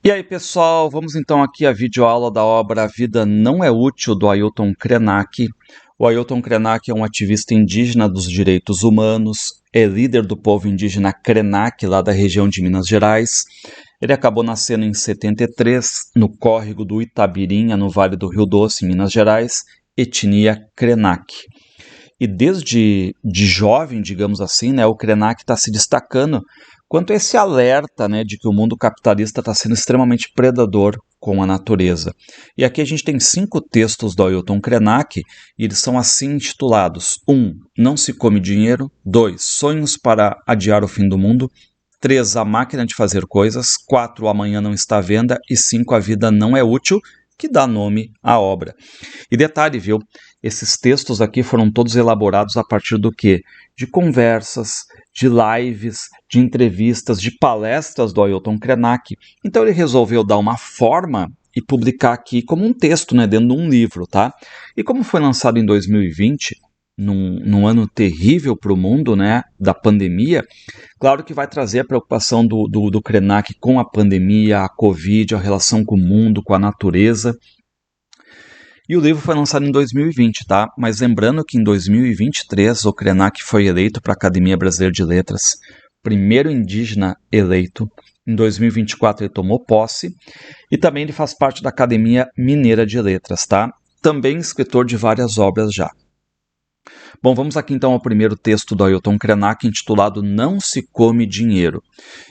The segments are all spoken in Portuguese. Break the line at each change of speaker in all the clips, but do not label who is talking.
E aí, pessoal, vamos então aqui à videoaula da obra A Vida Não é Útil, do Ailton Krenak. O Ailton Krenak é um ativista indígena dos direitos humanos, é líder do povo indígena Krenak, lá da região de Minas Gerais. Ele acabou nascendo em 73, no córrego do Itabirinha, no Vale do Rio Doce, em Minas Gerais, etnia Krenak. E desde jovem, digamos assim, né, o Krenak está se destacando quanto a esse alerta, né, de que o mundo capitalista está sendo extremamente predador com a natureza. E aqui a gente tem 5 textos do Ailton Krenak, e eles são assim intitulados: 1. Não se come dinheiro. 2. Sonhos para adiar o fim do mundo. 3. A máquina de fazer coisas. 4. O amanhã não está à venda. E 5. A vida não é útil, que dá nome à obra. E detalhe, viu? Esses textos aqui foram todos elaborados a partir do quê? De conversas, de lives, de entrevistas, de palestras do Ailton Krenak. Então ele resolveu dar uma forma e publicar aqui como um texto, né, dentro de um livro, tá? E como foi lançado em 2020, num ano terrível para o mundo, né, da pandemia, claro que vai trazer a preocupação do Krenak com a pandemia, a Covid, a relação com o mundo, com a natureza. E o livro foi lançado em 2020, tá? Mas lembrando que em 2023 o Krenak foi eleito para a Academia Brasileira de Letras, primeiro indígena eleito. Em 2024 ele tomou posse e também ele faz parte da Academia Mineira de Letras, tá? Também escritor de várias obras já. Bom, vamos aqui então ao primeiro texto do Ailton Krenak, intitulado Não se come dinheiro.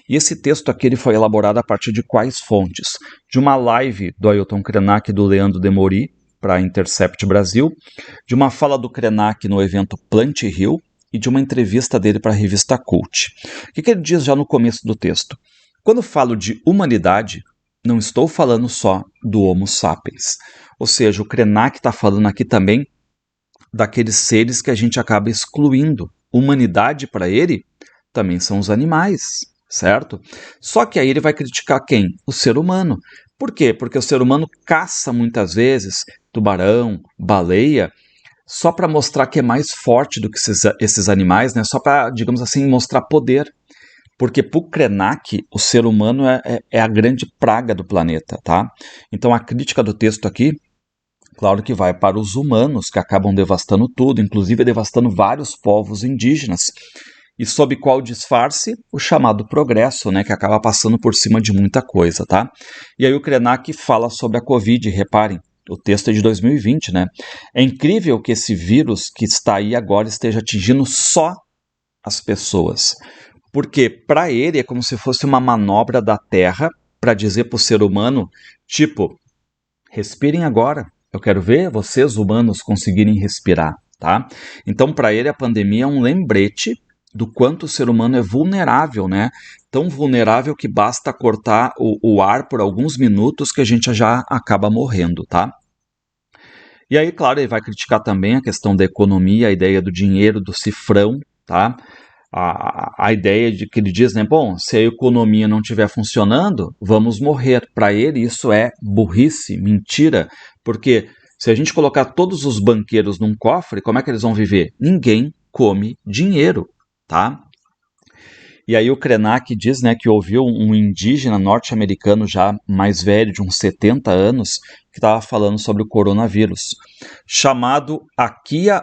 E esse texto aqui ele foi elaborado a partir de quais fontes? De uma live do Ailton Krenak e do Leandro Demori, para a Intercept Brasil, de uma fala do Krenak no evento Plant Hill e de uma entrevista dele para a revista Cult. O que ele diz já no começo do texto? Quando falo de humanidade, não estou falando só do Homo sapiens. Ou seja, o Krenak está falando aqui também daqueles seres que a gente acaba excluindo. Humanidade para ele também são os animais, certo? Só que aí ele vai criticar quem? O ser humano. Por quê? Porque o ser humano caça muitas vezes tubarão, baleia, só para mostrar que é mais forte do que esses animais, né? Só para, digamos assim, mostrar poder. Porque para o Krenak, o ser humano é a grande praga do planeta, tá? Então a crítica do texto aqui, claro que vai para os humanos, que acabam devastando tudo, inclusive devastando vários povos indígenas. E sob qual disfarce? O chamado progresso, né, que acaba passando por cima de muita coisa, tá? E aí o Krenak fala sobre a Covid, reparem, o texto é de 2020, né? É incrível que esse vírus que está aí agora esteja atingindo só as pessoas. Porque para ele é como se fosse uma manobra da Terra para dizer para o ser humano, tipo, respirem agora, eu quero ver vocês humanos conseguirem respirar, tá? Então para ele a pandemia é um lembrete do quanto o ser humano é vulnerável, né? Tão vulnerável que basta cortar o ar por alguns minutos que a gente já acaba morrendo, tá? E aí, claro, ele vai criticar também a questão da economia, a ideia do dinheiro, do cifrão, tá? A ideia de que ele diz, né? Bom, se a economia não estiver funcionando, vamos morrer. Para ele, isso é burrice, mentira, porque se a gente colocar todos os banqueiros num cofre, como é que eles vão viver? Ninguém come dinheiro, tá? E aí o Krenak diz, né, que ouviu um indígena norte-americano já mais velho, de uns 70 anos, que estava falando sobre o coronavírus, chamado Akia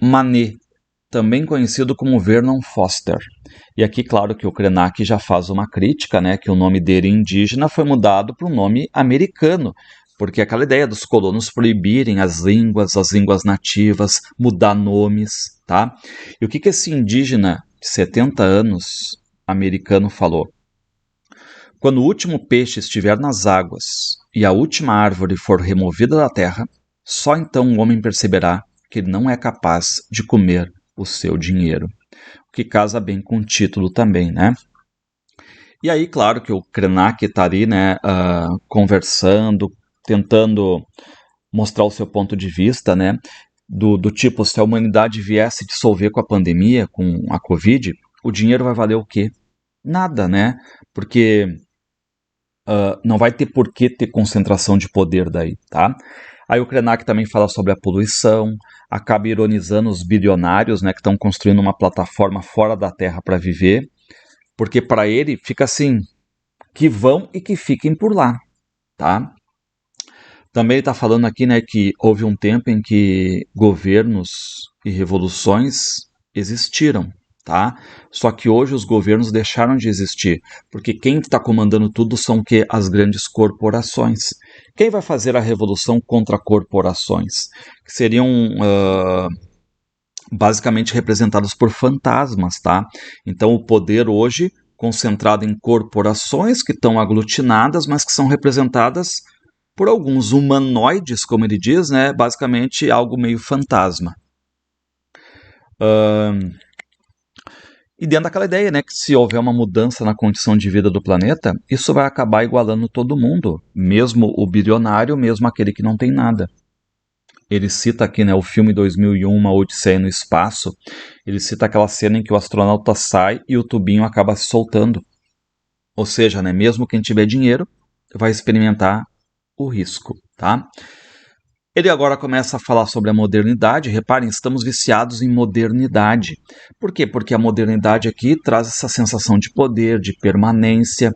Mané, também conhecido como Vernon Foster. E aqui, claro, que o Krenak já faz uma crítica, né, que o nome dele indígena foi mudado para um nome americano, porque aquela ideia dos colonos proibirem as línguas nativas, mudar nomes, tá? E o que esse indígena de 70 anos americano falou? Quando o último peixe estiver nas águas e a última árvore for removida da terra, só então o homem perceberá que ele não é capaz de comer o seu dinheiro. O que casa bem com o título também, né? E aí, claro que o Krenak está ali, né, conversando, tentando mostrar o seu ponto de vista, né, do tipo, se a humanidade viesse dissolver com a pandemia, com a Covid, o dinheiro vai valer o quê? Nada, né? Porque não vai ter por que ter concentração de poder daí, tá? Aí o Krenak também fala sobre a poluição, acaba ironizando os bilionários, né, que estão construindo uma plataforma fora da Terra para viver, porque para ele fica assim, que vão e que fiquem por lá, tá? Também está falando aqui, né, que houve um tempo em que governos e revoluções existiram, tá? Só que hoje os governos deixaram de existir, porque quem está comandando tudo são o quê? As grandes corporações. Quem vai fazer a revolução contra corporações? Que seriam basicamente representados por fantasmas, tá? Então o poder hoje concentrado em corporações que estão aglutinadas, mas que são representadas por alguns humanoides, como ele diz, né? Basicamente algo meio fantasma. E dentro daquela ideia, né, que se houver uma mudança na condição de vida do planeta, isso vai acabar igualando todo mundo, mesmo o bilionário, mesmo aquele que não tem nada. Ele cita aqui, né, o filme 2001, Uma Odisseia no Espaço, ele cita aquela cena em que o astronauta sai e o tubinho acaba se soltando. Ou seja, né, mesmo quem tiver dinheiro vai experimentar o risco, tá? Ele agora começa a falar sobre a modernidade. Reparem, estamos viciados em modernidade. Por quê? Porque a modernidade aqui traz essa sensação de poder, de permanência,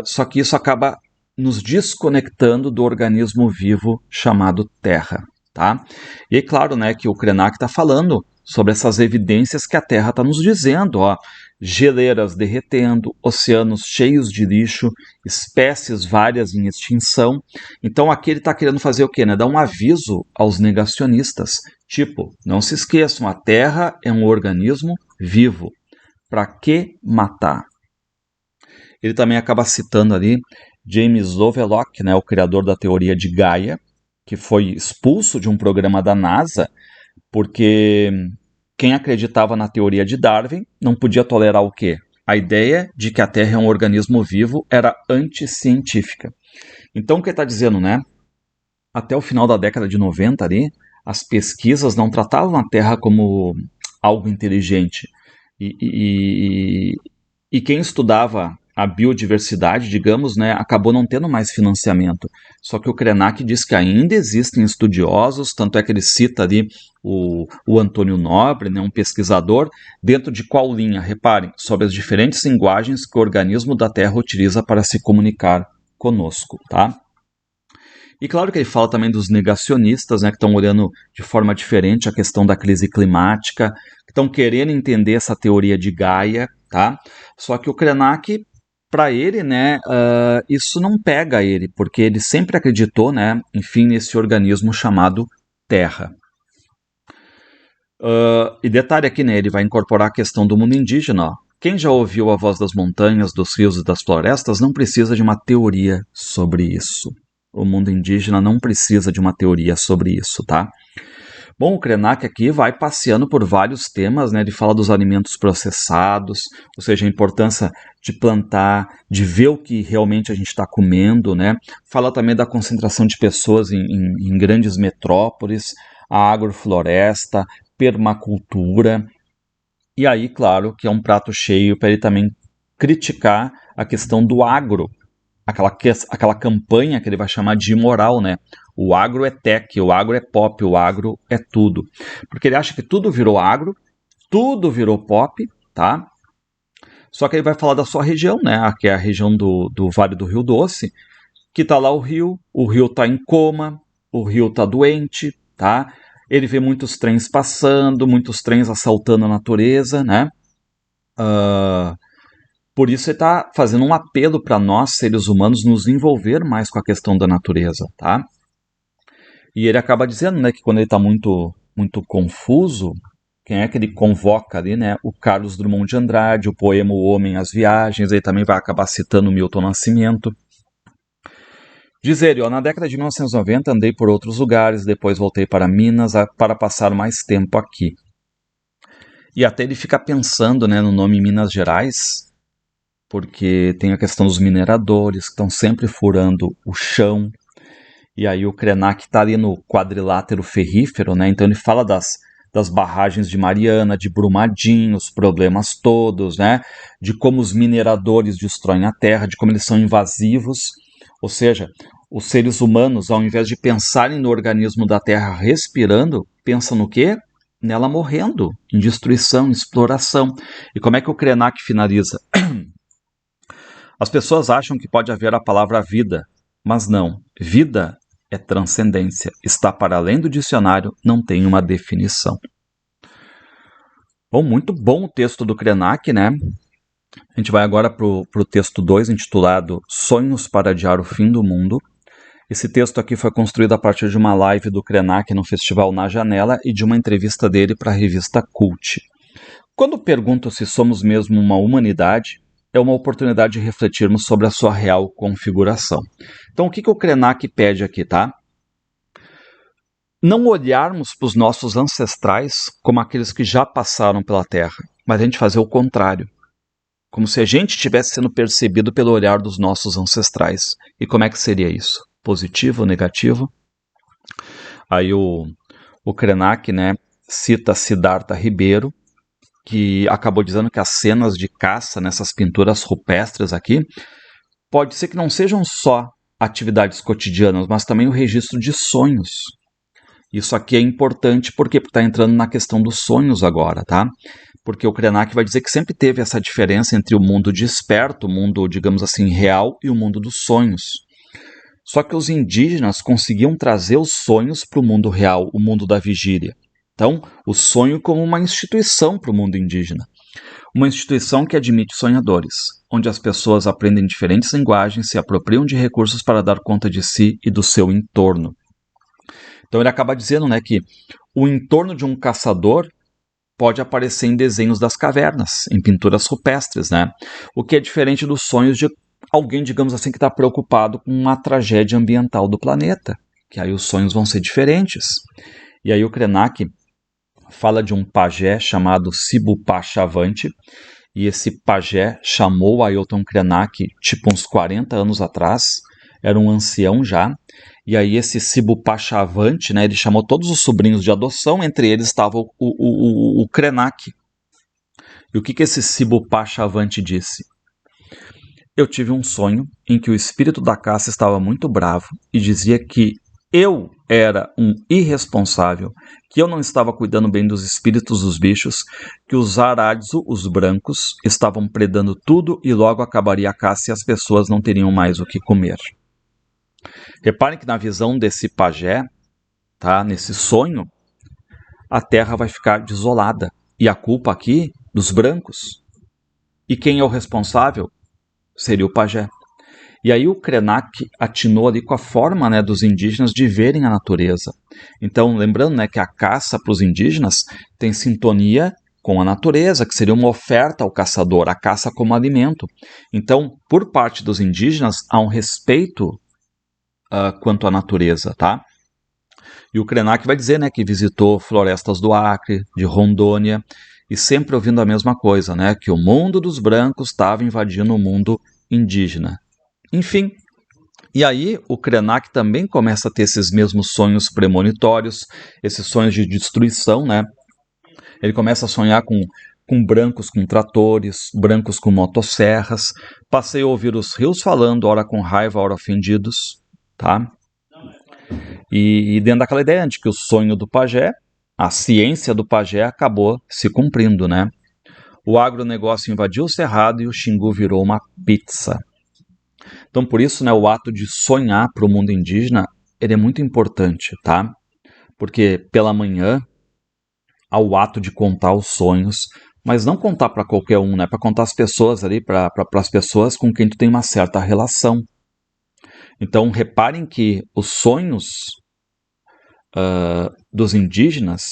só que isso acaba nos desconectando do organismo vivo chamado Terra, tá? E é claro, né, que o Krenak está falando sobre essas evidências que a Terra está nos dizendo, ó, geleiras derretendo, oceanos cheios de lixo, espécies várias em extinção. Então aqui ele está querendo fazer o quê? Né? Dar um aviso aos negacionistas. Tipo, não se esqueçam, a Terra é um organismo vivo. Para que matar? Ele também acaba citando ali James Lovelock, né, o criador da teoria de Gaia, que foi expulso de um programa da NASA porque quem acreditava na teoria de Darwin não podia tolerar o quê? A ideia de que a Terra é um organismo vivo era anticientífica. Então, o que ele está dizendo, né? Até o final da década de 90 ali, as pesquisas não tratavam a Terra como algo inteligente. E quem estudava a biodiversidade, digamos, né, acabou não tendo mais financiamento. Só que o Krenak diz que ainda existem estudiosos, tanto é que ele cita ali o Antônio Nobre, né, um pesquisador, dentro de qual linha? Reparem, sobre as diferentes linguagens que o organismo da Terra utiliza para se comunicar conosco, tá? E claro que ele fala também dos negacionistas, né, que estão olhando de forma diferente a questão da crise climática, que estão querendo entender essa teoria de Gaia, tá? Só que o Krenak, para ele, né, isso não pega ele, porque ele sempre acreditou, né, enfim, nesse organismo chamado Terra. E detalhe aqui, né, ele vai incorporar a questão do mundo indígena. Ó. Quem já ouviu a voz das montanhas, dos rios e das florestas não precisa de uma teoria sobre isso. O mundo indígena não precisa de uma teoria sobre isso, tá? Bom, o Krenak aqui vai passeando por vários temas, né? Ele fala dos alimentos processados, ou seja, a importância de plantar, de ver o que realmente a gente está comendo, né? Fala também da concentração de pessoas em grandes metrópoles, a agrofloresta, permacultura. E aí, claro, que é um prato cheio para ele também criticar a questão do agro, aquela campanha que ele vai chamar de imoral, né? O agro é tech, o agro é pop, o agro é tudo. Porque ele acha que tudo virou agro, tudo virou pop, tá? Só que ele vai falar da sua região, né? Que é a região do Vale do Rio Doce, que tá lá o rio tá em coma, o rio tá doente, tá? Ele vê muitos trens passando, muitos trens assaltando a natureza, né? Por isso ele está fazendo um apelo para nós, seres humanos, nos envolver mais com a questão da natureza, tá? E ele acaba dizendo, né, que quando ele está muito, muito confuso, quem é que ele convoca ali, né? O Carlos Drummond de Andrade, o poema O Homem e as Viagens, ele também vai acabar citando o Milton Nascimento. Diz ele, ó, na década de 1990 andei por outros lugares, depois voltei para Minas para passar mais tempo aqui. E até ele fica pensando, né, no nome Minas Gerais, porque tem a questão dos mineradores que estão sempre furando o chão. E aí o Krenak está ali no quadrilátero ferrífero, né? Então ele fala das barragens de Mariana, de Brumadinho, os problemas todos, né? De como os mineradores destroem a terra, de como eles são invasivos. Ou seja, os seres humanos, ao invés de pensarem no organismo da terra respirando, pensam no quê? Nela morrendo, em destruição, em exploração. E como é que o Krenak finaliza? As pessoas acham que pode haver a palavra vida, mas não. Vida é transcendência, está para além do dicionário, não tem uma definição. Bom, muito bom o texto do Krenak, né? A gente vai agora para o texto 2, intitulado Sonhos para Adiar o Fim do Mundo. Esse texto aqui foi construído a partir de uma live do Krenak no Festival Na Janela e de uma entrevista dele para a revista Cult. Quando pergunto se somos mesmo uma humanidade, é uma oportunidade de refletirmos sobre a sua real configuração. Então, o que o Krenak pede aqui, tá? Não olharmos para os nossos ancestrais como aqueles que já passaram pela Terra, mas a gente fazer o contrário. Como se a gente estivesse sendo percebido pelo olhar dos nossos ancestrais. E como é que seria isso? Positivo ou negativo? Aí o Krenak, né, cita Siddhartha Ribeiro, que acabou dizendo que as cenas de caça nessas pinturas rupestres aqui, pode ser que não sejam só atividades cotidianas, mas também o registro de sonhos. Isso aqui é importante porque está entrando na questão dos sonhos agora, tá? Porque o Krenak vai dizer que sempre teve essa diferença entre o mundo desperto, o mundo, digamos assim, real, e o mundo dos sonhos. Só que os indígenas conseguiam trazer os sonhos para o mundo real, o mundo da vigília. Então, o sonho como uma instituição para o mundo indígena. Uma instituição que admite sonhadores, onde as pessoas aprendem diferentes linguagens, se apropriam de recursos para dar conta de si e do seu entorno. Então ele acaba dizendo, né, que o entorno de um caçador pode aparecer em desenhos das cavernas, em pinturas rupestres, né? O que é diferente dos sonhos de alguém, digamos assim, que está preocupado com uma tragédia ambiental do planeta, que aí os sonhos vão ser diferentes. E aí o Krenak fala de um pajé chamado Sibupá Chavante, e esse pajé chamou Ailton Krenak tipo uns 40 anos atrás, era um ancião já, e aí esse Sibupá Chavante, né, ele chamou todos os sobrinhos de adoção, entre eles estava o Krenak. E o que esse Sibupá Chavante disse? Eu tive um sonho em que o espírito da caça estava muito bravo e dizia que eu era um irresponsável, que eu não estava cuidando bem dos espíritos dos bichos, que os Aradzu, os brancos, estavam predando tudo e logo acabaria a caça e as pessoas não teriam mais o que comer. Reparem que na visão desse pajé, tá, nesse sonho, a terra vai ficar desolada. E a culpa aqui dos brancos. E quem é o responsável? Seria o pajé. E aí o Krenak atinou ali com a forma, né, dos indígenas de verem a natureza. Então, lembrando, né, que a caça para os indígenas tem sintonia com a natureza, que seria uma oferta ao caçador, a caça como alimento. Então, por parte dos indígenas, há um respeito quanto à natureza, tá? E o Krenak vai dizer, né, que visitou florestas do Acre, de Rondônia, e sempre ouvindo a mesma coisa, né, que o mundo dos brancos estava invadindo o mundo indígena. Enfim, e aí o Krenak também começa a ter esses mesmos sonhos premonitórios, esses sonhos de destruição, né? Ele começa a sonhar com brancos com tratores, brancos com motosserras. Passei a ouvir os rios falando, ora com raiva, ora ofendidos, tá? E dentro daquela ideia de que o sonho do pajé, a ciência do pajé acabou se cumprindo, né? O agronegócio invadiu o cerrado e o Xingu virou uma pizza. Então, por isso, né, o ato de sonhar para o mundo indígena, ele é muito importante, tá? Porque pela manhã, há o ato de contar os sonhos, mas não contar para qualquer um, né? Para contar as pessoas ali, para as pessoas com quem tu tem uma certa relação. Então, reparem que os sonhos dos indígenas,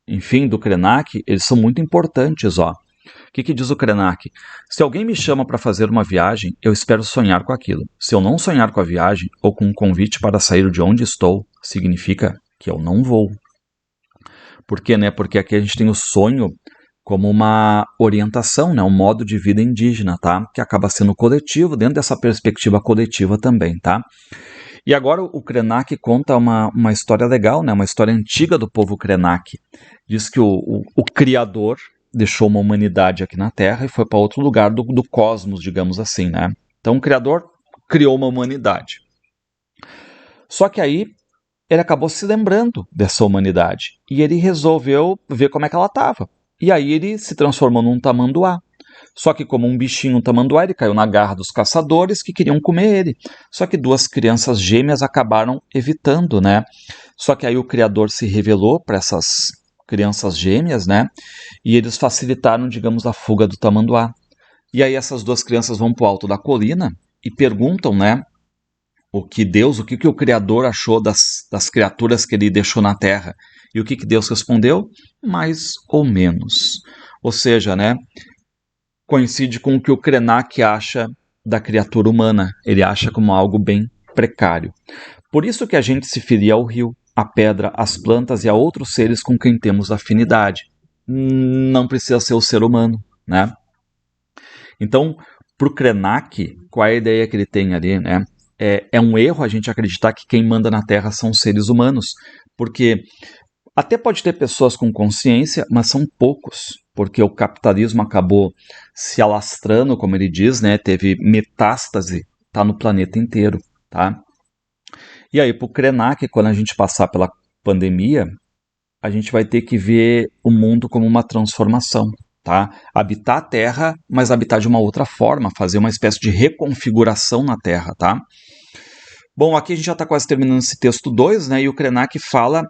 enfim, do Krenak, eles são muito importantes, ó. O que diz o Krenak? Se alguém me chama para fazer uma viagem, eu espero sonhar com aquilo. Se eu não sonhar com a viagem ou com um convite para sair de onde estou, significa que eu não vou. Por quê, né? Porque aqui a gente tem o sonho como uma orientação, né? Um modo de vida indígena, tá? Que acaba sendo coletivo, dentro dessa perspectiva coletiva também, tá? E agora o Krenak conta uma história legal, né? Uma história antiga do povo Krenak. Diz que o Criador deixou uma humanidade aqui na Terra e foi para outro lugar do cosmos, digamos assim, né? Então o Criador criou uma humanidade. Só que aí ele acabou se lembrando dessa humanidade e ele resolveu ver como é que ela estava. E aí ele se transformou num tamanduá. Só que como um bichinho, um tamanduá, ele caiu na garra dos caçadores que queriam comer ele. Só que duas crianças gêmeas acabaram evitando, né? Só que aí o criador se revelou para essas crianças gêmeas, né? E eles facilitaram, digamos, a fuga do tamanduá. E aí essas duas crianças vão para o alto da colina e perguntam, né? O que o Criador achou das criaturas que ele deixou na Terra. E o que Deus respondeu? Mais ou menos. Ou seja, né, coincide com o que o Krenak acha da criatura humana. Ele acha como algo bem precário. Por isso que a gente se filia ao rio, à pedra, às plantas e a outros seres com quem temos afinidade. Não precisa ser o ser humano, né? Então, para o Krenak, qual é a ideia que ele tem ali, né? É um erro a gente acreditar que quem manda na Terra são seres humanos, porque até pode ter pessoas com consciência, mas são poucos, porque o capitalismo acabou se alastrando, como ele diz, né? Teve metástase, tá no planeta inteiro, tá? E aí, para o Krenak, quando a gente passar pela pandemia, a gente vai ter que ver o mundo como uma transformação, tá? Habitar a Terra, mas habitar de uma outra forma, fazer uma espécie de reconfiguração na Terra, tá? Bom, aqui a gente já está quase terminando esse texto 2, né? E o Krenak fala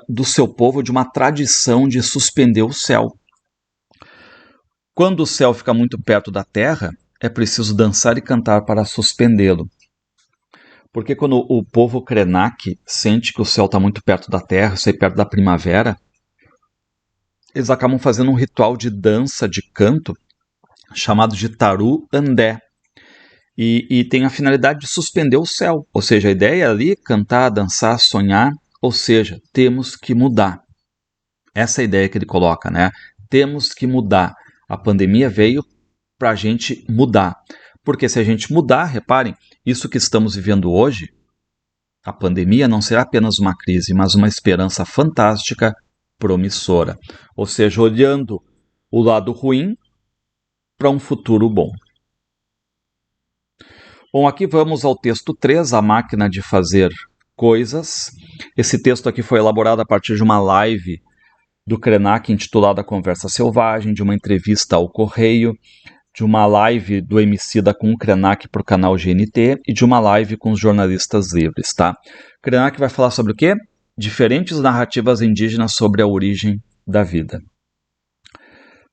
do seu povo, de uma tradição de suspender o céu. Quando o céu fica muito perto da Terra, é preciso dançar e cantar para suspendê-lo. Porque quando o povo Krenak sente que o céu está muito perto da Terra, isso aí perto da primavera, eles acabam fazendo um ritual de dança, de canto, chamado de Taru Andé. E tem a finalidade de suspender o céu. Ou seja, a ideia é ali cantar, dançar, sonhar. Ou seja, temos que mudar. Essa é a ideia que ele coloca, né? Temos que mudar. A pandemia veio para a gente mudar. Porque se a gente mudar, reparem, isso que estamos vivendo hoje, a pandemia não será apenas uma crise, mas uma esperança fantástica, promissora. Ou seja, olhando o lado ruim para um futuro bom. Bom, aqui vamos ao texto 3, a máquina de fazer coisas. Esse texto aqui foi elaborado a partir de uma live do Krenak intitulada Conversa Selvagem, de uma entrevista ao Correio, de uma live do Emicida com o Krenak para o canal GNT e de uma live com os jornalistas livres, tá? Krenak vai falar sobre o quê? Diferentes narrativas indígenas sobre a origem da vida.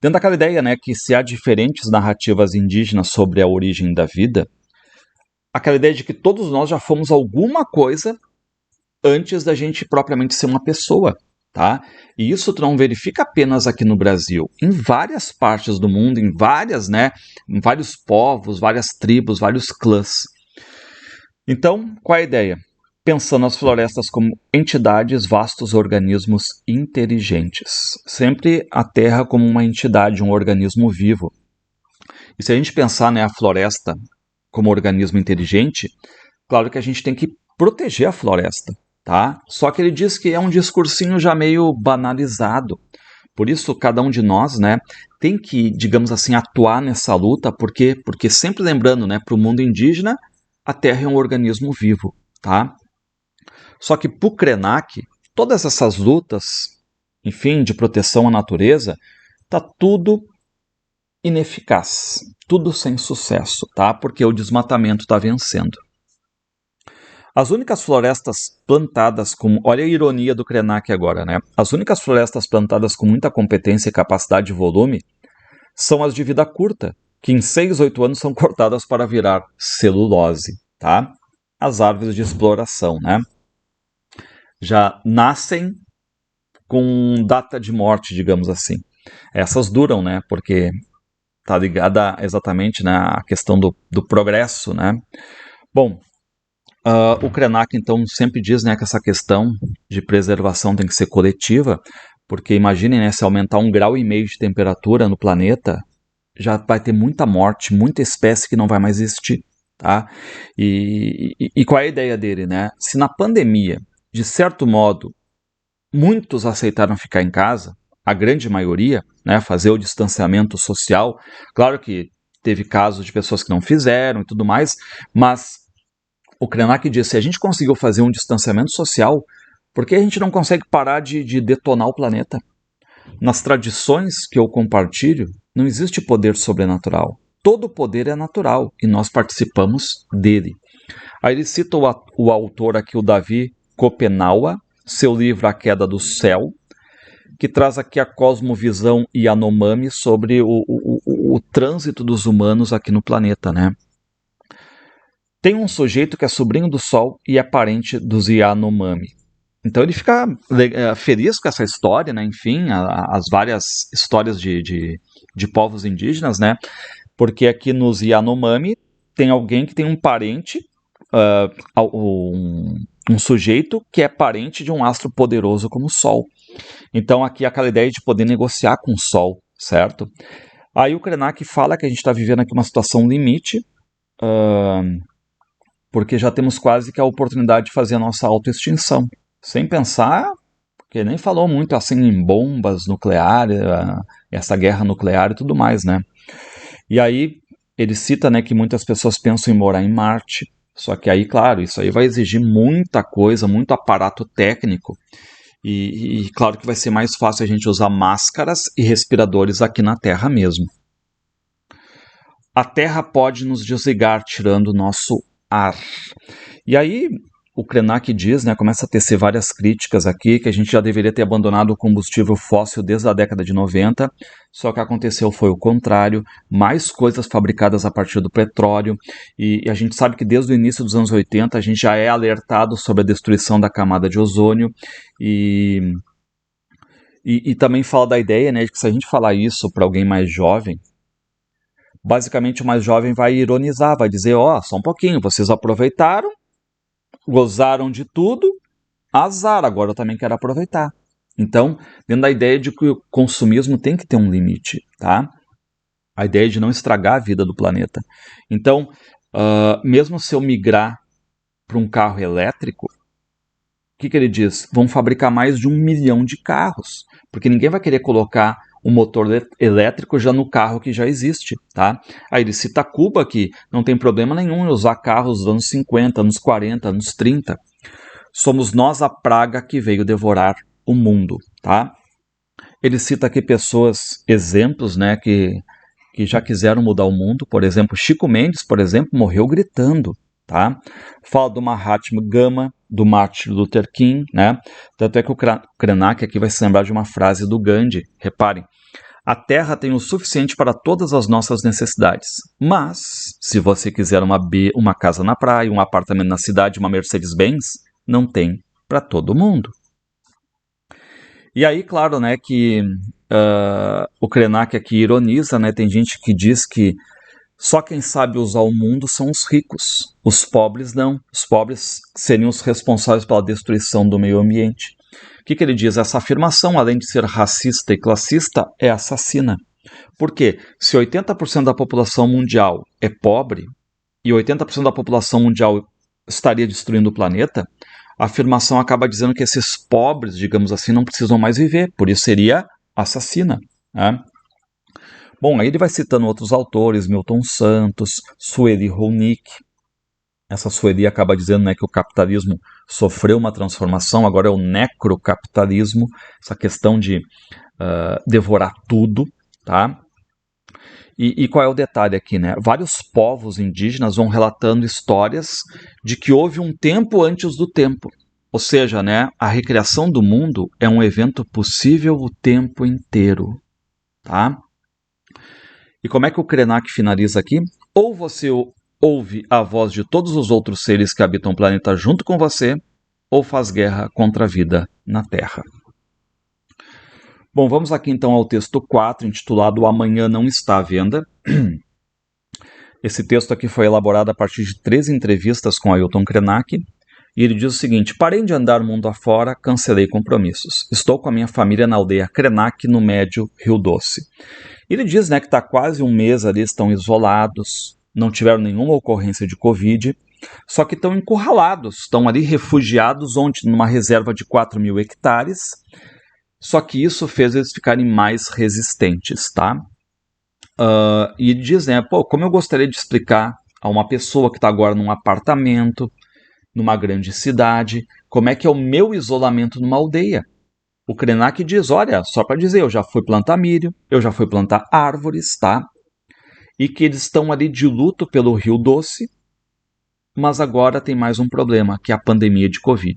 Dentro daquela ideia, né, que se há diferentes narrativas indígenas sobre a origem da vida, aquela ideia de que todos nós já fomos alguma coisa antes da gente propriamente ser uma pessoa, tá? E isso tu não verifica apenas aqui no Brasil, em várias partes do mundo, em vários povos, várias tribos, vários clãs. Então, qual é a ideia? Pensando as florestas como entidades, vastos organismos inteligentes. Sempre a Terra como uma entidade, um organismo vivo. E se a gente pensar, né, a floresta como organismo inteligente, claro que a gente tem que proteger a floresta, tá? Só que ele diz que é um discursinho já meio banalizado. Por isso, cada um de nós, né, tem que, digamos assim, atuar nessa luta, porque sempre lembrando, né, para o mundo indígena, a Terra é um organismo vivo, tá? Só que para o Krenak, todas essas lutas, enfim, de proteção à natureza, tá tudo ineficaz, tudo sem sucesso, tá? Porque o desmatamento está vencendo. As únicas florestas plantadas com... Olha a ironia do Krenak agora, né? As únicas florestas plantadas com muita competência e capacidade de volume são as de vida curta, que em 6, 8 anos são cortadas para virar celulose, tá? As árvores de exploração, né? Já nascem com data de morte, digamos assim. Essas duram, né? Porque está ligada exatamente, né, à questão do progresso, né? Bom, o Krenak, então, sempre diz, né, que essa questão de preservação tem que ser coletiva, porque imaginem, né, se aumentar 1,5 grau de temperatura no planeta, já vai ter muita morte, muita espécie que não vai mais existir, tá? E qual é a ideia dele, né? Se na pandemia, de certo modo, muitos aceitaram ficar em casa, a grande maioria, né, fazer o distanciamento social, claro que teve casos de pessoas que não fizeram e tudo mais, mas o Krenak disse, se a gente conseguiu fazer um distanciamento social, por que a gente não consegue parar de detonar o planeta? Nas tradições que eu compartilho, Não existe poder sobrenatural. Todo poder é natural e nós participamos dele. Aí ele cita o autor aqui, o Davi Kopenawa, seu livro A Queda do Céu, que traz aqui a cosmovisão Yanomami sobre o trânsito dos humanos aqui no planeta, né? Tem um sujeito que é sobrinho do Sol e é parente dos Yanomami. Então ele fica feliz com essa história, né? Enfim, as várias histórias de povos indígenas, né? Porque aqui nos Yanomami tem alguém que tem um parente, um sujeito que é parente de um astro poderoso como o Sol. Então aqui aquela ideia de poder negociar com o Sol, certo? Aí o Krenak fala que a gente está vivendo aqui uma situação limite, porque já temos quase que a oportunidade de fazer a nossa autoextinção. Sem pensar, porque nem falou muito assim em bombas nucleares, essa guerra nuclear e tudo mais, né? E aí ele cita, né, que muitas pessoas pensam em morar em Marte, só que aí, claro, isso aí vai exigir muita coisa, muito aparato técnico, e claro que vai ser mais fácil a gente usar máscaras e respiradores aqui na Terra mesmo. A Terra pode nos desligar tirando o nosso ar. E aí o Krenak diz, né, começa a tecer várias críticas aqui, que a gente já deveria ter abandonado o combustível fóssil desde a década de 90, só que aconteceu foi o contrário, mais coisas fabricadas a partir do petróleo, e a gente sabe que desde o início dos anos 80 a gente já é alertado sobre a destruição da camada de ozônio, e também fala da ideia, né, de que se a gente falar isso para alguém mais jovem, basicamente o mais jovem vai ironizar, vai dizer, só um pouquinho, vocês aproveitaram, gozaram de tudo, azar, agora eu também quero aproveitar. Então, dentro da ideia de que o consumismo tem que ter um limite, tá? A ideia de não estragar a vida do planeta. Então, mesmo se eu migrar para um carro elétrico, o que ele diz? Vão fabricar mais de 1 milhão de carros, porque ninguém vai querer colocar um motor elétrico já no carro que já existe, tá? Aí ele cita Cuba, que não tem problema nenhum em usar carros dos anos 50, anos 40, anos 30. Somos nós a praga que veio devorar o mundo, tá? Ele cita aqui pessoas, exemplos, né, que já quiseram mudar o mundo. Por exemplo, Chico Mendes, por exemplo, morreu gritando, tá? Fala do Mahatma Gama, do Martin Luther King, né? Tanto é que o Krenak aqui vai se lembrar de uma frase do Gandhi. Reparem, a Terra tem o suficiente para todas as nossas necessidades, mas se você quiser uma casa na praia, um apartamento na cidade, uma Mercedes-Benz, não tem para todo mundo. E aí, claro, né, que o Krenak aqui ironiza, né, tem gente que diz que só quem sabe usar o mundo são os ricos, os pobres não, os pobres seriam os responsáveis pela destruição do meio ambiente. O que ele diz? Essa afirmação, além de ser racista e classista, é assassina. Por quê? Se 80% da população mundial é pobre e 80% da população mundial estaria destruindo o planeta, a afirmação acaba dizendo que esses pobres, digamos assim, não precisam mais viver, por isso seria assassina, né? Bom, aí ele vai citando outros autores, Milton Santos, Sueli Hounick. Essa Sueli acaba dizendo, né, que o capitalismo sofreu uma transformação, agora é o necrocapitalismo, essa questão de devorar tudo, tá? E qual é o detalhe aqui, né? Vários povos indígenas vão relatando histórias de que houve um tempo antes do tempo. Ou seja, né, a recriação do mundo é um evento possível o tempo inteiro, tá? E como é que o Krenak finaliza aqui? Ou você ouve a voz de todos os outros seres que habitam o planeta junto com você, ou faz guerra contra a vida na Terra. Bom, vamos aqui então ao texto 4, intitulado Amanhã Não Está à Venda. Esse texto aqui foi elaborado a partir de 13 entrevistas com Ailton Krenak, e ele diz o seguinte: parei de andar mundo afora, cancelei compromissos. Estou com a minha família na aldeia Krenak, no Médio Rio Doce. Ele diz, né, que está quase um mês ali, estão isolados, não tiveram nenhuma ocorrência de Covid, só que estão encurralados, estão ali refugiados onde? Numa reserva de 4.000 hectares, só que isso fez eles ficarem mais resistentes, tá? E ele diz, né, como eu gostaria de explicar a uma pessoa que está agora num apartamento, numa grande cidade, como é que é o meu isolamento numa aldeia. O Krenak diz, olha, só para dizer, eu já fui plantar milho, eu já fui plantar árvores, tá? E que eles estão ali de luto pelo Rio Doce, mas agora tem mais um problema, que é a pandemia de Covid.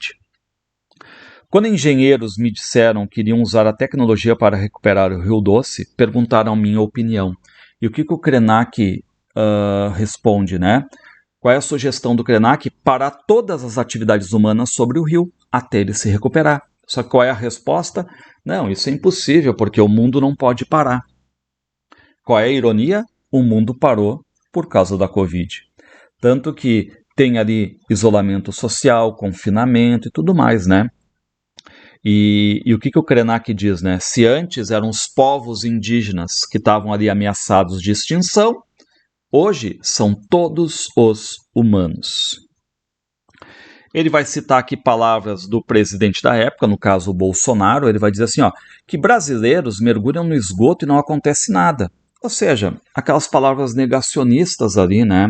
Quando engenheiros me disseram que iriam usar a tecnologia para recuperar o Rio Doce, perguntaram minha opinião. E o que o Krenak responde, né? Qual é a sugestão do Krenak? Parar todas as atividades humanas sobre o rio até ele se recuperar. Só que qual é a resposta? Não, isso é impossível, porque o mundo não pode parar. Qual é a ironia? O mundo parou por causa da Covid. Tanto que tem ali isolamento social, confinamento e tudo mais, né? E o que o Krenak diz, né? Se antes eram os povos indígenas que estavam ali ameaçados de extinção, hoje são todos os humanos. Ele vai citar aqui palavras do presidente da época, no caso o Bolsonaro, ele vai dizer assim, ó, que brasileiros mergulham no esgoto e não acontece nada. Ou seja, aquelas palavras negacionistas ali, né?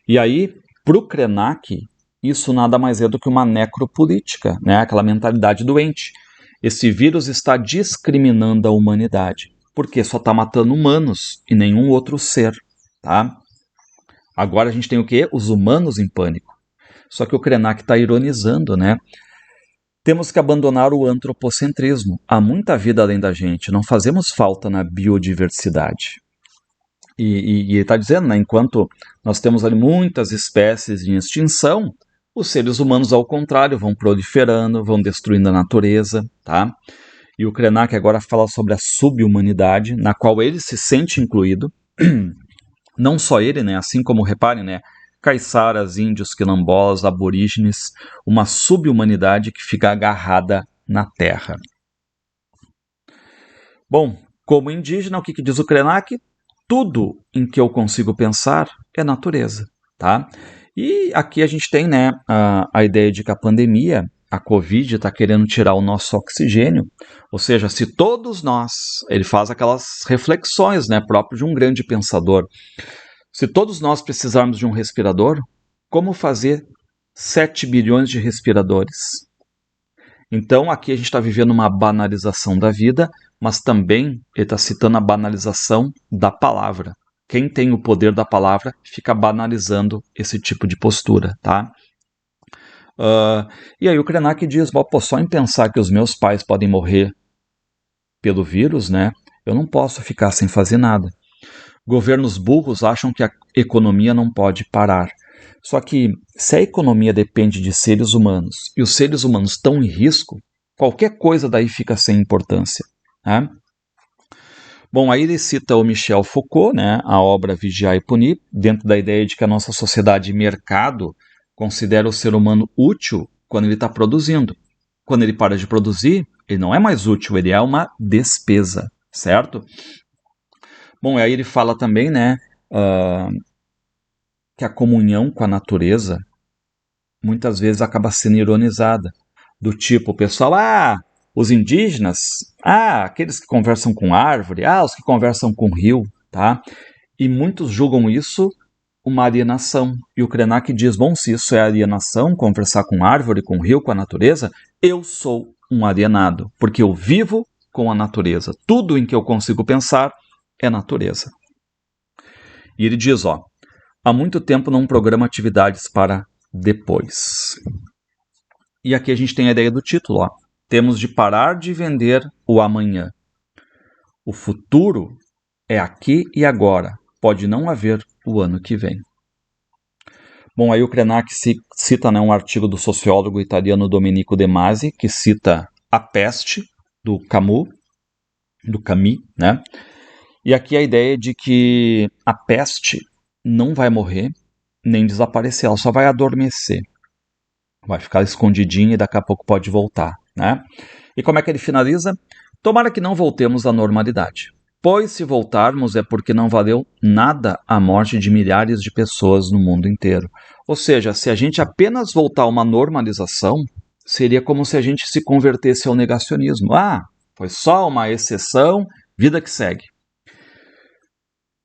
E aí, para o Krenak, isso nada mais é do que uma necropolítica, né? Aquela mentalidade doente. Esse vírus está discriminando a humanidade, porque só está matando humanos e nenhum outro ser, tá? Agora a gente tem o quê? Os humanos em pânico. Só que o Krenak está ironizando, né? Temos que abandonar o antropocentrismo. Há muita vida além da gente, não fazemos falta na biodiversidade. E ele está dizendo, né, enquanto nós temos ali muitas espécies em extinção, os seres humanos, ao contrário, vão proliferando, vão destruindo a natureza, tá? E o Krenak agora fala sobre a subhumanidade, na qual ele se sente incluído. Não só ele, né, assim como, reparem, né, caiçaras, índios, quilombolas, aborígenes, uma subhumanidade que fica agarrada na terra. Bom, como indígena, o que diz o Krenak? Tudo em que eu consigo pensar é natureza, tá? E aqui a gente tem, né, a ideia de que a pandemia, a Covid, está querendo tirar o nosso oxigênio, ou seja, se todos nós, ele faz aquelas reflexões, né, próprio de um grande pensador, se todos nós precisarmos de um respirador, como fazer 7 bilhões de respiradores? Então, aqui a gente está vivendo uma banalização da vida, mas também ele está citando a banalização da palavra. Quem tem o poder da palavra fica banalizando esse tipo de postura, tá? E aí o Krenak diz, pô, só em pensar que os meus pais podem morrer pelo vírus, né? Eu não posso ficar sem fazer nada. Governos burros acham que a economia não pode parar. Só que se a economia depende de seres humanos e os seres humanos estão em risco, qualquer coisa daí fica sem importância, né? Bom, aí ele cita o Michel Foucault, né, a obra Vigiar e Punir, dentro da ideia de que a nossa sociedade mercado considera o ser humano útil quando ele está produzindo. Quando ele para de produzir, ele não é mais útil, ele é uma despesa, certo? Bom, aí ele fala também, né, que a comunhão com a natureza muitas vezes acaba sendo ironizada. Do tipo, o pessoal, os indígenas, aqueles que conversam com árvore, os que conversam com rio, tá? E muitos julgam isso uma alienação. E o Krenak diz, bom, se isso é alienação, conversar com árvore, com rio, com a natureza, eu sou um alienado, porque eu vivo com a natureza. Tudo em que eu consigo pensar é natureza. E ele diz, há muito tempo não programa atividades para depois. E aqui a gente tem a ideia do título, temos de parar de vender o amanhã. O futuro é aqui e agora, pode não haver o ano que vem. Bom, aí o Krenak cita, né, um artigo do sociólogo italiano Domenico De Masi, que cita A Peste, do Camus, né? E aqui a ideia de que a peste não vai morrer, nem desaparecer, ela só vai adormecer. Vai ficar escondidinha e daqui a pouco pode voltar, né? E como é que ele finaliza? Tomara que não voltemos à normalidade, pois se voltarmos é porque não valeu nada a morte de milhares de pessoas no mundo inteiro. Ou seja, se a gente apenas voltar a uma normalização, seria como se a gente se convertesse ao negacionismo. Foi só uma exceção, vida que segue.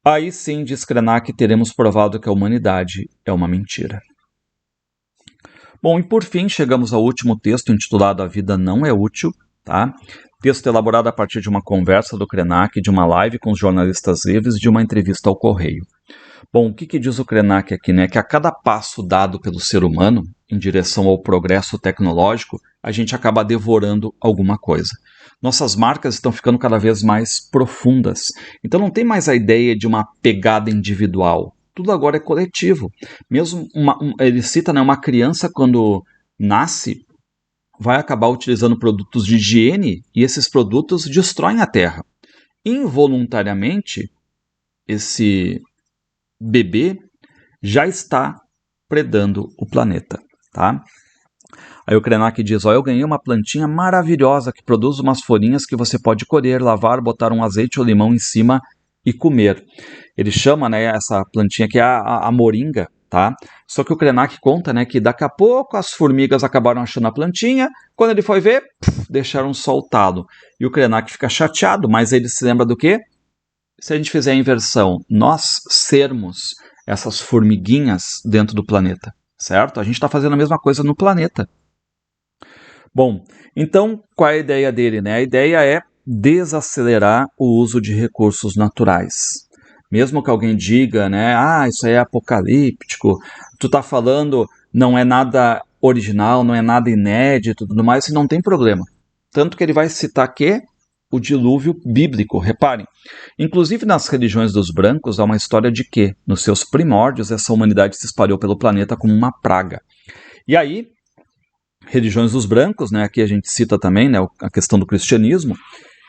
Aí sim, diz Krenak, teremos provado que a humanidade é uma mentira. Bom, e por fim, chegamos ao último texto intitulado A Vida Não é Útil, tá? Texto elaborado a partir de uma conversa do Krenak, de uma live com os jornalistas livres, de uma entrevista ao Correio. Bom, o que diz o Krenak aqui, né? Que a cada passo dado pelo ser humano em direção ao progresso tecnológico, a gente acaba devorando alguma coisa. Nossas marcas estão ficando cada vez mais profundas. Então não tem mais a ideia de uma pegada individual. Tudo agora é coletivo. Mesmo ele cita, né, uma criança quando nasce, vai acabar utilizando produtos de higiene e esses produtos destroem a terra. Involuntariamente, esse bebê já está predando o planeta, tá? Aí o Krenak diz, eu ganhei uma plantinha maravilhosa que produz umas folhinhas que você pode colher, lavar, botar um azeite ou limão em cima e comer. Ele chama, né, essa plantinha que é a moringa, tá? Só que o Krenak conta, né, que daqui a pouco as formigas acabaram achando a plantinha, quando ele foi ver, deixaram soltado. E o Krenak fica chateado, mas ele se lembra do quê? Se a gente fizer a inversão, nós sermos essas formiguinhas dentro do planeta, certo? A gente está fazendo a mesma coisa no planeta. Bom, então qual é a ideia dele, né? A ideia é desacelerar o uso de recursos naturais. Mesmo que alguém diga, né, isso aí é apocalíptico, tu tá falando, não é nada original, não é nada inédito, tudo mais, e não tem problema. Tanto que ele vai citar que o dilúvio bíblico, reparem. Inclusive nas religiões dos brancos há uma história de que, nos seus primórdios, essa humanidade se espalhou pelo planeta como uma praga. E aí, religiões dos brancos, né, aqui a gente cita também, né, a questão do cristianismo,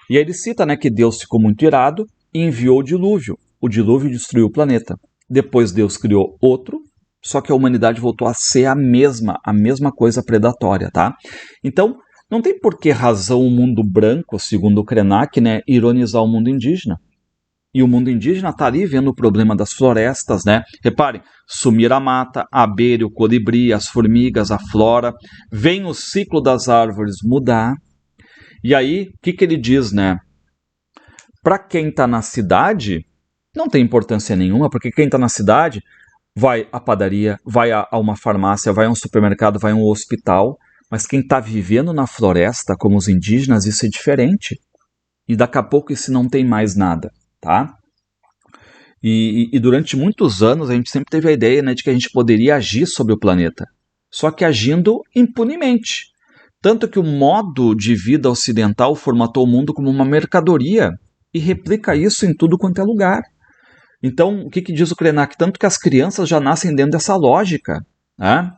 e aí ele cita, né, que Deus ficou muito irado e enviou o dilúvio. O dilúvio destruiu o planeta. Depois Deus criou outro, só que a humanidade voltou a ser a mesma coisa predatória, tá? Então, não tem por que razão o mundo branco, segundo o Krenak, né, ironizar o mundo indígena. E o mundo indígena está ali vendo o problema das florestas, né? Reparem, sumir a mata, a abelha, o colibri, as formigas, a flora. Vem o ciclo das árvores mudar. E aí, o que ele diz, né? Para quem está na cidade, não tem importância nenhuma, porque quem está na cidade vai à padaria, vai a uma farmácia, vai a um supermercado, vai a um hospital. Mas quem está vivendo na floresta, como os indígenas, isso é diferente. E daqui a pouco isso não tem mais nada, tá? E durante muitos anos a gente sempre teve a ideia, né, de que a gente poderia agir sobre o planeta, só que agindo impunemente. Tanto que o modo de vida ocidental formatou o mundo como uma mercadoria e replica isso em tudo quanto é lugar. Então, o que diz o Krenak? Tanto que as crianças já nascem dentro dessa lógica, né?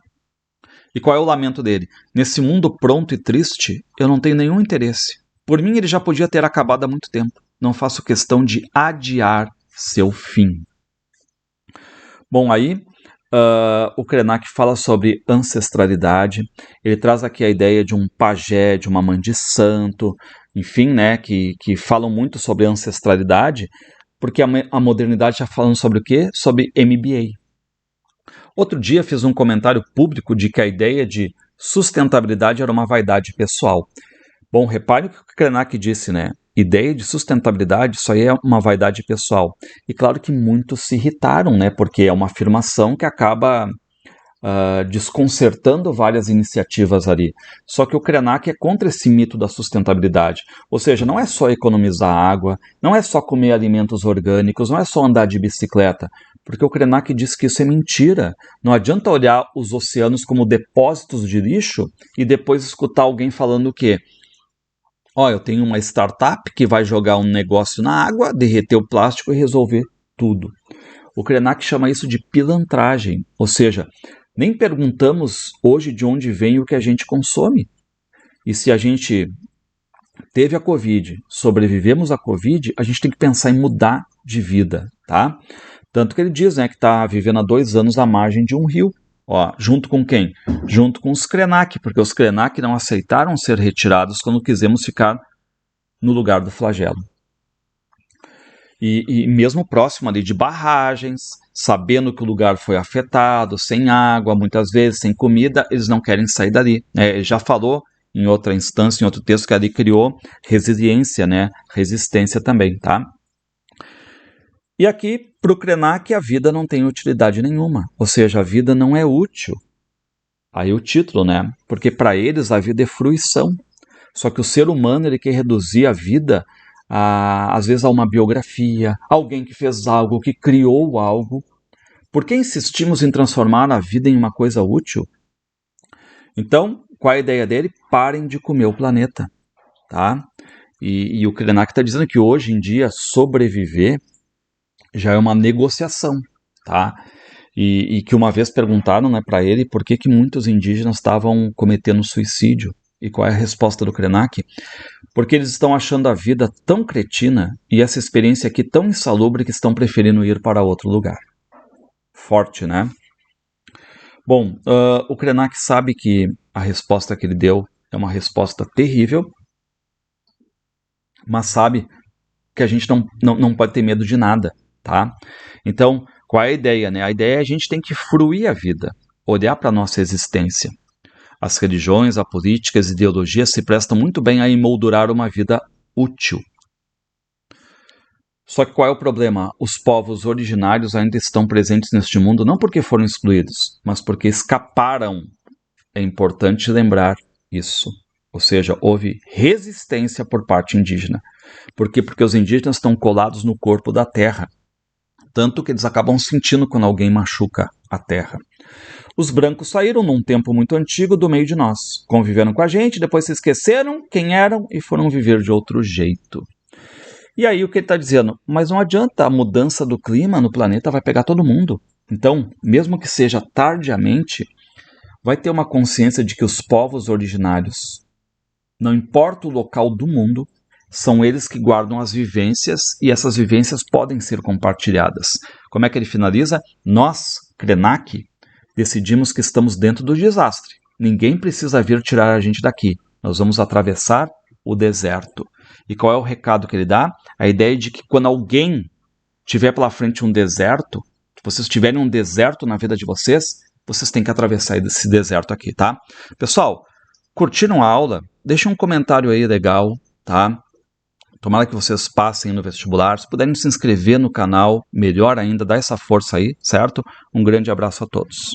E qual é o lamento dele? Nesse mundo pronto e triste, eu não tenho nenhum interesse. Por mim, ele já podia ter acabado há muito tempo. Não faço questão de adiar seu fim. Bom, aí o Krenak fala sobre ancestralidade. Ele traz aqui a ideia de um pajé, de uma mãe de santo, enfim, né, que falam muito sobre ancestralidade, porque a modernidade está falando sobre o quê? Sobre MBA. Outro dia fiz um comentário público de que a ideia de sustentabilidade era uma vaidade pessoal. Bom, repare o que o Krenak disse, né? Ideia de sustentabilidade, isso aí é uma vaidade pessoal. E claro que muitos se irritaram, né? Porque é uma afirmação que acaba desconcertando várias iniciativas ali. Só que o Krenak é contra esse mito da sustentabilidade. Ou seja, não é só economizar água, não é só comer alimentos orgânicos, não é só andar de bicicleta. Porque o Krenak diz que isso é mentira. Não adianta olhar os oceanos como depósitos de lixo e depois escutar alguém falando o quê? Eu tenho uma startup que vai jogar um negócio na água, derreter o plástico e resolver tudo. O Krenak chama isso de pilantragem, ou seja, nem perguntamos hoje de onde vem o que a gente consome. E se a gente teve a Covid, sobrevivemos à Covid, a gente tem que pensar em mudar de vida, tá? Tanto que ele diz, né, que está vivendo há 2 anos à margem de um rio. Junto com quem? Junto com os Krenak, porque os Krenak não aceitaram ser retirados quando quisemos ficar no lugar do flagelo. E mesmo próximo ali de barragens, sabendo que o lugar foi afetado, sem água, muitas vezes, sem comida, eles não querem sair dali. Ele já falou em outra instância, em outro texto, que ali criou resiliência, né? Resistência também, tá? E aqui, para o Krenak, a vida não tem utilidade nenhuma. Ou seja, a vida não é útil. Aí o título, né? Porque para eles a vida é fruição. Só que o ser humano ele quer reduzir a vida, às vezes, a uma biografia, alguém que fez algo, que criou algo. Por que insistimos em transformar a vida em uma coisa útil? Então, qual é a ideia dele? Parem de comer o planeta, tá? E o Krenak está dizendo que hoje em dia sobreviver já é uma negociação, tá? E que uma vez perguntaram, né, para ele por que muitos indígenas estavam cometendo suicídio. E qual é a resposta do Krenak? Porque eles estão achando a vida tão cretina e essa experiência aqui tão insalubre que estão preferindo ir para outro lugar. Forte, né? Bom, o Krenak sabe que a resposta que ele deu é uma resposta terrível, mas sabe que a gente não pode ter medo de nada, tá? Então, qual é a ideia, né? A ideia é a gente tem que fruir a vida, olhar para a nossa existência. As religiões, a política, as ideologias se prestam muito bem a emoldurar uma vida útil. Só que qual é o problema? Os povos originários ainda estão presentes neste mundo não porque foram excluídos, mas porque escaparam. É importante lembrar isso. Ou seja, houve resistência por parte indígena. Por quê? Porque os indígenas estão colados no corpo da terra. Tanto que eles acabam sentindo quando alguém machuca a terra. Os brancos saíram num tempo muito antigo do meio de nós. Conviveram com a gente, depois se esqueceram quem eram e foram viver de outro jeito. E aí o que ele está dizendo? Mas não adianta, a mudança do clima no planeta vai pegar todo mundo. Então, mesmo que seja tardiamente, vai ter uma consciência de que os povos originários, não importa o local do mundo, são eles que guardam as vivências e essas vivências podem ser compartilhadas. Como é que ele finaliza? Nós, Krenak, decidimos que estamos dentro do desastre. Ninguém precisa vir tirar a gente daqui. Nós vamos atravessar o deserto. E qual é o recado que ele dá? A ideia de que quando alguém tiver pela frente um deserto, se vocês tiverem um deserto na vida de vocês, vocês têm que atravessar esse deserto aqui, tá? Pessoal, curtiram a aula? Deixem um comentário aí legal, tá? Tomara que vocês passem no vestibular. Se puderem se inscrever no canal, melhor ainda, dá essa força aí, certo? Um grande abraço a todos.